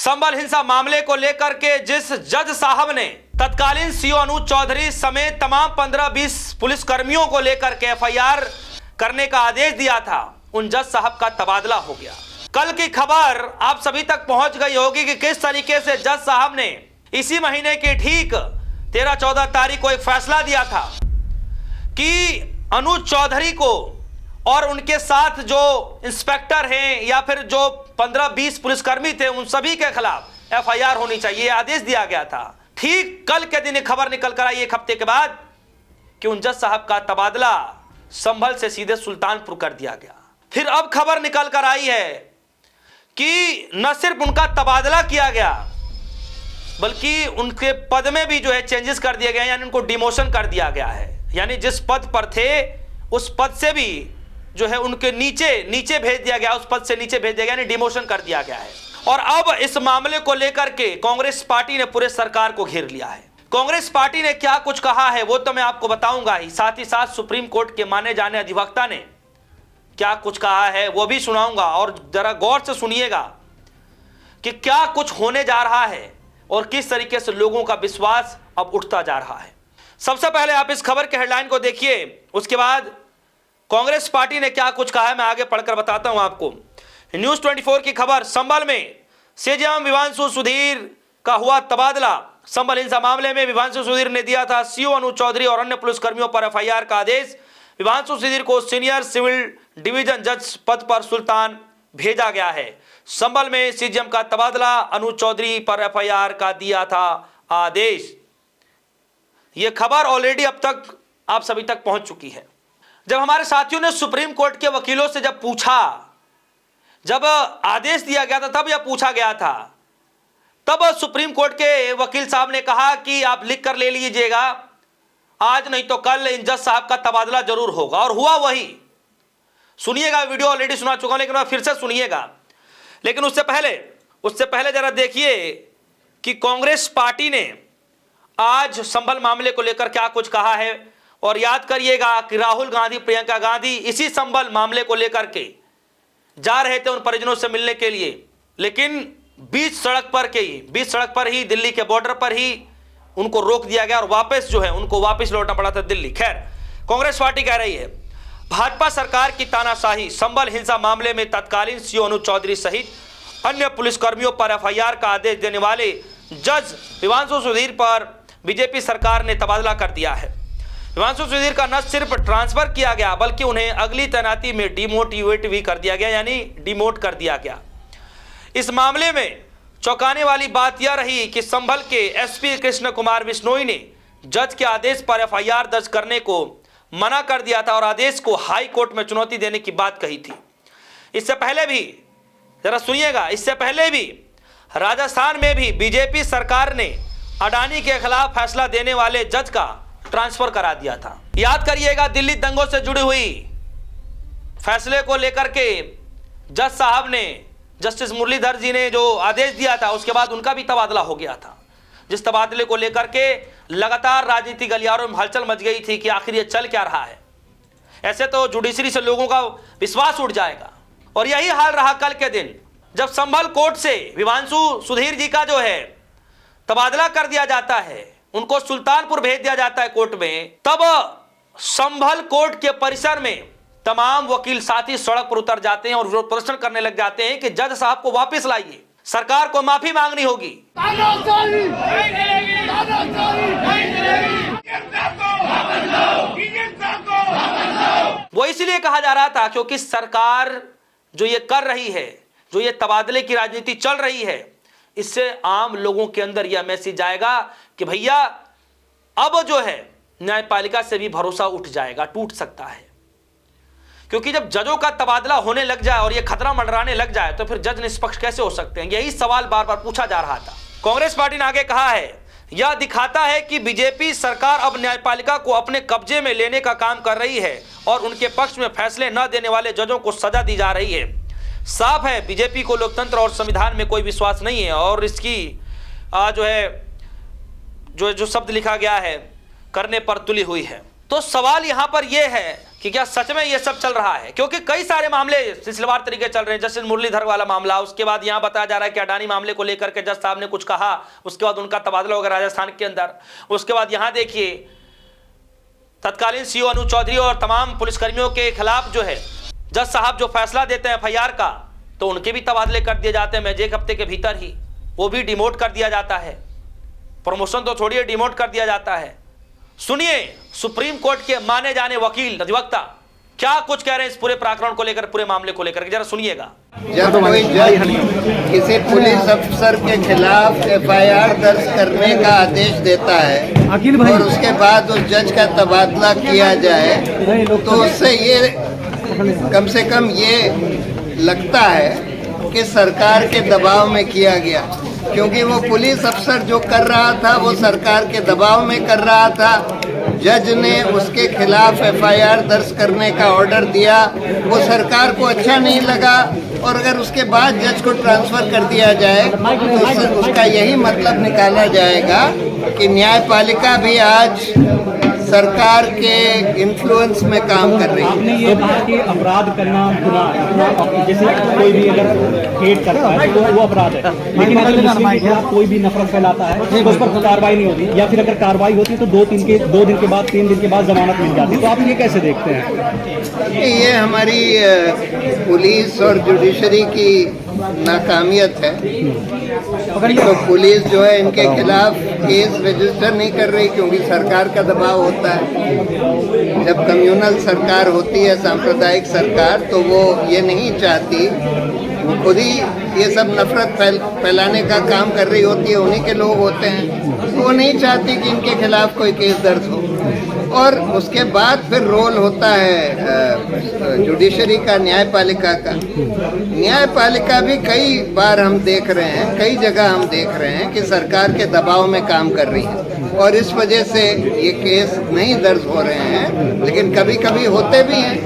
संभल हिंसा मामले को लेकर के जिस जज साहब ने तत्कालीन सीओ अनुज चौधरी समेत तमाम 15-20 पुलिस कर्मियों को लेकर के एफआईआर करने का आदेश दिया था, उन जज साहब का तबादला हो गया। कल की खबर आप सभी तक पहुंच गई होगी कि किस तरीके से जज साहब ने इसी महीने की ठीक 13-14 तारीख को एक फैसला दिया था कि अनुज चौधरी को और उनके साथ जो इंस्पेक्टर हैं या फिर जो 15-20 पुलिसकर्मी थे उन सभी के खिलाफ एफआईआर होनी चाहिए, आदेश दिया गया था। ठीक कल के दिन खबर निकल कर आई एक हफ्ते के बाद कि उन जज साहब का तबादला संभल से सीधे सुल्तानपुर कर दिया गया। फिर अब खबर निकल कर आई है कि न सिर्फ उनका तबादला किया गया बल्कि उनके पद में भी जो है चेंजेस कर दिए गए, यानी उनको डिमोशन कर दिया गया है। यानी जिस पद पर थे उस पद से भी जो है उनके नीचे भेज दिया गया, उस पद से नीचे भेज दिया गया, यानी डिमोशन कर दिया गया है। और अब इस मामले को लेकर के कांग्रेस पार्टी ने पूरे सरकार को घेर लिया है। कांग्रेस पार्टी ने क्या कुछ कहा है वो तो मैं आपको बताऊंगा ही साथ सुप्रीम कोर्ट के माने जाने अधिवक्ता ने क्या कुछ कहा है वो भी सुनाऊंगा। और जरा गौर से सुनिएगा कि क्या कुछ होने जा रहा है और किस तरीके से लोगों का विश्वास अब उठता जा रहा है। सबसे पहले आप इस खबर के हेडलाइन को देखिए, उसके बाद कांग्रेस पार्टी ने क्या कुछ कहा है मैं आगे पढ़कर बताता हूं आपको। न्यूज 24 की खबर, संभल में सीजेएम विवांशु सुधीर का हुआ तबादला। संभल हिंसा मामले में विवांशु सुधीर ने दिया था सीओ अनुज चौधरी और अन्य पुलिसकर्मियों पर एफआईआर का आदेश। विवांशु सुधीर को सीनियर सिविल डिवीजन जज पद पर सुल्तान भेजा गया है। संभल में सीजेएम का तबादला, अनुज चौधरी पर एफआईआर का दिया था आदेश। यह खबर ऑलरेडी अब तक आप सभी तक पहुंच चुकी है। जब हमारे साथियों ने सुप्रीम कोर्ट के वकीलों से जब पूछा, जब आदेश दिया गया था तब यह पूछा गया था, तब सुप्रीम कोर्ट के वकील साहब ने कहा कि आप लिख कर ले लीजिएगा, आज नहीं तो कल इन जज साहब का तबादला जरूर होगा। और हुआ वही। सुनिएगा, वीडियो ऑलरेडी सुना चुका हूं लेकिन फिर से सुनिएगा। लेकिन उससे पहले जरा देखिए कि कांग्रेस पार्टी ने आज संभल मामले को लेकर क्या कुछ कहा है। और याद करिएगा कि राहुल गांधी, प्रियंका गांधी इसी संभल मामले को लेकर के जा रहे थे उन परिजनों से मिलने के लिए, लेकिन बीच सड़क पर ही दिल्ली के बॉर्डर पर ही उनको रोक दिया गया और उनको वापस लौटना पड़ा था दिल्ली। खैर, कांग्रेस पार्टी कह रही है भाजपा सरकार की तानाशाही, संभल हिंसा मामले में तत्कालीन सीओ अनुज चौधरी सहित अन्य पुलिसकर्मियों पर एफआईआर का आदेश देने वाले जज विवांशु सुधीर पर बीजेपी सरकार ने तबादला कर दिया है। विवांशु सुधीर का न सिर्फ ट्रांसफर किया गया बल्कि उन्हें अगली तैनाती में डिमोटिवेट भी कर दिया गया, यानी डिमोट कर दिया गया। इस मामले में चौंकाने वाली बात यह रही कि संभल के एसपी कृष्ण कुमार बिश्नोई ने जज के आदेश पर एफआईआर दर्ज करने को मना कर दिया था और आदेश को हाई कोर्ट में चुनौती देने की बात कही थी। इससे पहले भी जरा सुनिएगा, इससे पहले भी राजस्थान में भी बीजेपी सरकार ने अडानी के खिलाफ फैसला देने वाले जज का ट्रांसफर करा दिया था। याद करिएगा, दिल्ली दंगों से जुड़ी हुई फैसले को लेकर के जज साहब ने, जस्टिस मुरलीधर जी ने जो आदेश दिया था उसके बाद उनका भी तबादला हो गया था, जिस तबादले को लेकर के लगातार राजनीतिक गलियारों में हलचल मच गई थी कि आखिर ये चल क्या रहा है। ऐसे तो जुडिशरी से लोगों का विश्वास उठ जाएगा। और यही हाल रहा कल के दिन, जब संभल कोर्ट से विवांशु सुधीर जी का जो है तबादला कर दिया जाता है, उनको सुल्तानपुर भेज दिया जाता है कोर्ट में, तब संभल कोर्ट के परिसर में तमाम वकील साथी सड़क पर उतर जाते हैं और विरोध प्रदर्शन करने लग जाते हैं कि जज साहब को वापस लाइए, सरकार को माफी मांगनी होगी। वो इसलिए कहा जा रहा था क्योंकि सरकार जो ये कर रही है, जो ये तबादले की राजनीति चल रही है, इससे आम लोगों के अंदर यह मैसेज आएगा कि भैया अब जो है न्यायपालिका से भी भरोसा उठ जाएगा, टूट सकता है। क्योंकि जब जजों का तबादला होने लग जाए और यह खतरा मंडराने लग जाए तो फिर जज निष्पक्ष कैसे हो सकते हैं, यही सवाल बार बार पूछा जा रहा था। कांग्रेस पार्टी ने आगे कहा है, यह दिखाता है कि बीजेपी सरकार अब न्यायपालिका को अपने कब्जे में लेने का काम कर रही है और उनके पक्ष में फैसले न देने वाले जजों को सजा दी जा रही है। साफ है बीजेपी को लोकतंत्र और संविधान में कोई विश्वास नहीं है और इसकी जो शब्द लिखा गया है करने पर तुली हुई है। तो सवाल यहां पर यह है कि क्या सच में यह सब चल रहा है, क्योंकि कई सारे मामले सिलसिलेवार तरीके चल रहे हैं। जस्टिस मुरलीधर वाला मामला, उसके बाद यहां बताया जा रहा है कि अडानी मामले को लेकर के जज साहब ने कुछ कहा, उसके बाद उनका तबादला हो गया राजस्थान के अंदर। उसके बाद यहां देखिए तत्कालीन सीओ अनु चौधरी और तमाम पुलिसकर्मियों के खिलाफ जो है जज साहब जो फैसला देते हैं एफआईआर का, तो उनके भी तबादले कर दिए जाते हैं। मैं एक हफ्ते के भीतर ही वो भी डिमोट कर दिया जाता है, प्रमोशन तो छोड़िए डिमोट कर दिया जाता है। सुनिए सुप्रीम कोर्ट के माने जाने वकील अधिवक्ता क्या कुछ कह रहे हैं इस पूरे प्रकरण को लेकर, पूरे मामले को लेकर, जरा सुनिएगा। जब कोई जज किसी पुलिस अफसर के खिलाफ एफआईआर दर्ज करने का आदेश देता है और उसके बाद उस जज का तबादला किया जाए, तो उससे ये कम से कम ये लगता है कि सरकार के दबाव में किया गया, क्योंकि वो पुलिस अफसर जो कर रहा था वो सरकार के दबाव में कर रहा था। जज ने उसके खिलाफ एफआईआर दर्ज करने का ऑर्डर दिया, वो सरकार को अच्छा नहीं लगा, और अगर उसके बाद जज को ट्रांसफर कर दिया जाए तो उसका यही मतलब निकाला जाएगा कि न्यायपालिका भी आज सरकार के इन्फ्लुएंस में काम कर रही है। आपने ये कहा कि अपराध करना गुनाह, जैसे कोई भी अगर हेट करता है तो वो अपराध है, लेकिन अगर मुस्लिम के खिलाफ कोई भी नफरत फैलाता है तो उस पर कार्रवाई नहीं होती, या फिर अगर कार्रवाई होती है तो 2 दिन के बाद 3 दिन के बाद जमानत मिल जाती है। तो आप ये कैसे देखते हैं? ये हमारी पुलिस और जुडिशरी की नाकामियत है। तो पुलिस जो है इनके खिलाफ केस रजिस्टर नहीं कर रही, क्योंकि सरकार का दबाव होता है। जब कम्युनल सरकार होती है, सांप्रदायिक सरकार, तो वो ये नहीं चाहती, वो खुद ही ये सब नफरत फैलाने का काम कर रही होती है, उन्हीं के लोग होते हैं, तो वो नहीं चाहती कि इनके खिलाफ कोई केस दर्ज हो। और उसके बाद फिर रोल होता है जुडिशरी का, न्यायपालिका का। न्यायपालिका भी कई बार हम देख रहे हैं, कई जगह हम देख रहे हैं कि सरकार के दबाव में काम कर रही है, और इस वजह से ये केस नहीं दर्ज हो रहे हैं, लेकिन कभी कभी होते भी हैं।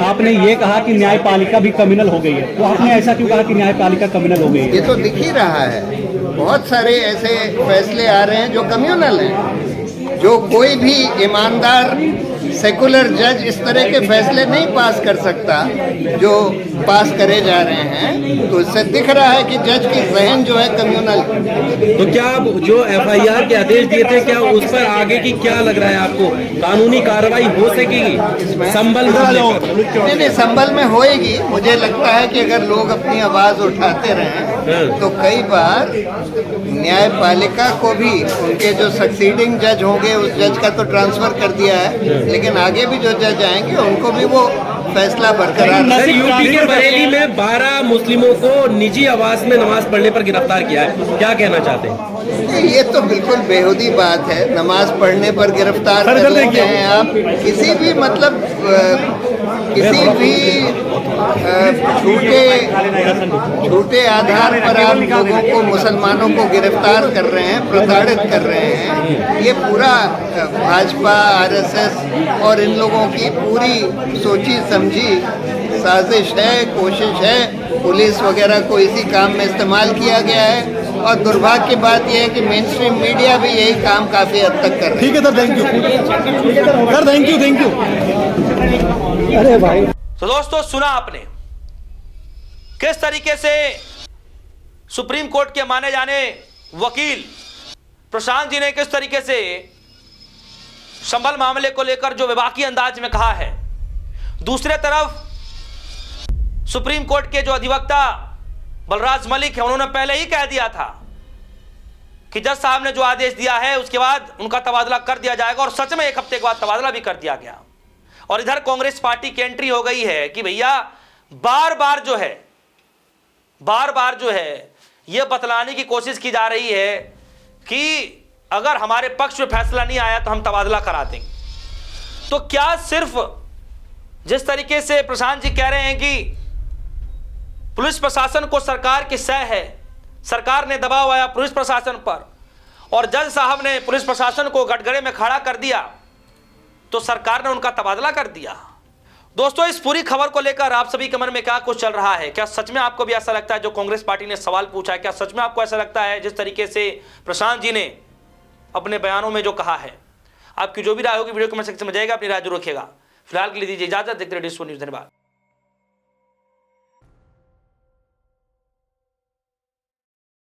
आपने ये कहा कि न्यायपालिका भी कम्युनल हो गई है, तो आपने ऐसा क्यों कहा कि न्यायपालिका कम्युनल हो गई है? ये तो दिख ही रहा है, बहुत सारे ऐसे फैसले आ रहे हैं जो कम्युनल हैं। जो कोई भी ईमानदार सेकुलर जज इस तरह के फैसले नहीं पास कर सकता जो पास करे जा रहे हैं, तो इससे दिख रहा है कि जज की जहन जो है कम्युनल। तो क्या जो एफआईआर के आदेश दिए थे, क्या उस पर आगे की क्या लग रहा है आपको, कानूनी कार्रवाई हो सकेगी संभल नहीं, संभल में होएगी। मुझे लगता है कि अगर लोग अपनी आवाज उठाते रहें तो कई बार न्यायपालिका को भी, उनके जो सक्सीडिंग जज होंगे उस जज का तो ट्रांसफर कर दिया है, लेकिन आगे भी जो जज आएंगे उनको भी वो फैसला बरकरार। सर, यूपी के बरेली में 12 मुस्लिमों को निजी आवास में नमाज पढ़ने पर गिरफ्तार किया है, क्या कहना चाहते हैं? ये तो बिल्कुल बेहूदी बात है। नमाज पढ़ने पर गिरफ्तार कर लेते हैं आप, किसी भी मतलब किसी भी झूठे आधार पर आप लोगों को, मुसलमानों को गिरफ्तार कर रहे हैं, प्रताड़ित कर रहे हैं। ये पूरा भाजपा, आरएसएस और इन लोगों की पूरी सोची समझी साजिश है, कोशिश है। पुलिस वगैरह को इसी काम में इस्तेमाल किया गया है, और दुर्भाग्य की बात यह है कि मेन स्ट्रीम मीडिया भी यही काम काफी हद तक कर रही है। ठीक है sir, thank you sir, thank you. अरे भाई, तो दोस्तों सुना आपने किस तरीके से सुप्रीम कोर्ट के माने जाने वकील प्रशांत जी ने किस तरीके से संभल मामले को लेकर जो विवाकी अंदाज में कहा है। दूसरे तरफ सुप्रीम कोर्ट के जो अधिवक्ता बलराज मलिक है, उन्होंने पहले ही कह दिया था कि जज साहब ने जो आदेश दिया है उसके बाद उनका तबादला कर दिया जाएगा, और सच में 1 हफ्ते के बाद तबादला भी कर दिया गया। और इधर कांग्रेस पार्टी की एंट्री हो गई है कि भैया बार बार जो है यह बतलाने की कोशिश की जा रही है कि अगर हमारे पक्ष में फैसला नहीं आया तो हम तबादला करा देंगे। तो क्या सिर्फ जिस तरीके से प्रशांत जी कह रहे हैं कि पुलिस प्रशासन को सरकार की सह है, सरकार ने दबाव आया पुलिस प्रशासन पर और जज साहब ने पुलिस प्रशासन को गठगड़े में खड़ा कर दिया, तो सरकार ने उनका तबादला कर दिया। दोस्तों, इस पूरी खबर को लेकर आप सभी के मन में क्या कुछ चल रहा है? क्या सच में आपको भी ऐसा लगता है जो कांग्रेस पार्टी ने सवाल पूछा है, क्या सच में आपको ऐसा लगता है जिस तरीके से प्रशांत जी ने अपने बयानों में जो कहा है? आपकी जो भी राय होगी वीडियो कमेंट सेक्शन में जाएगा, अपनी राय जरूर रखिएगा। फिलहाल के लिए दीजिए इजाजत, देखते रहिए डिस्को न्यूज़। धन्यवाद।